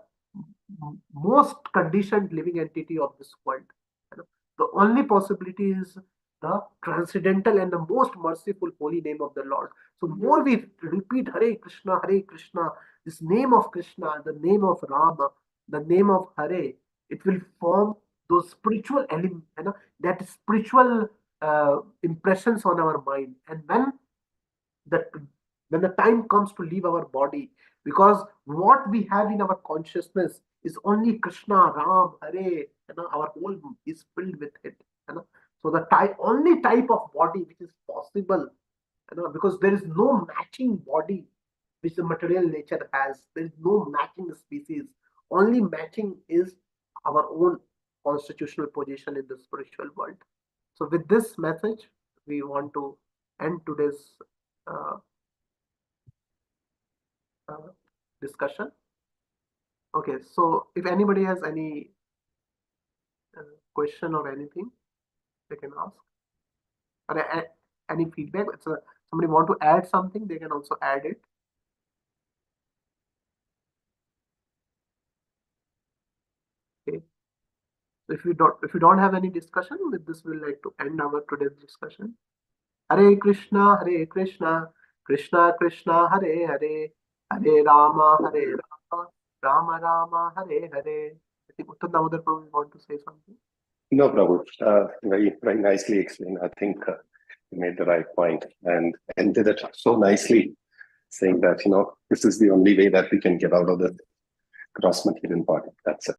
most conditioned living entity of this world. The only possibility is the transcendental and the most merciful holy name of the Lord. So more we repeat Hare Krishna, this name of Krishna, the name of Rama, the name of Hare, it will form those spiritual elements, that spiritual impressions on our mind. And the when the time comes to leave our body, because what we have in our consciousness is only Krishna, Ram, Hare, our whole is filled with it. So the only type of body which is possible, because there is no matching body which the material nature has. There is no matching species. Only matching is our own constitutional position in the spiritual world. So, with this message, we want to end today's uh, uh, discussion. Okay, so if anybody has any uh, question or anything, they can ask. Or any feedback. Somebody want to add something, they can also add it. Okay. So if you don't have any discussion, with this we'll like to end our today's discussion. Hare Krishna, Krishna Krishna, Hare Hare, Hare Rama, Rama Rama, Hare Hare. I think Uttam Damodar Prabhu want to say something. No, Prabhu, very nicely explained. I think you made the right point and ended it so nicely, saying that, this is the only way that we can get out of the gross material part. That's it.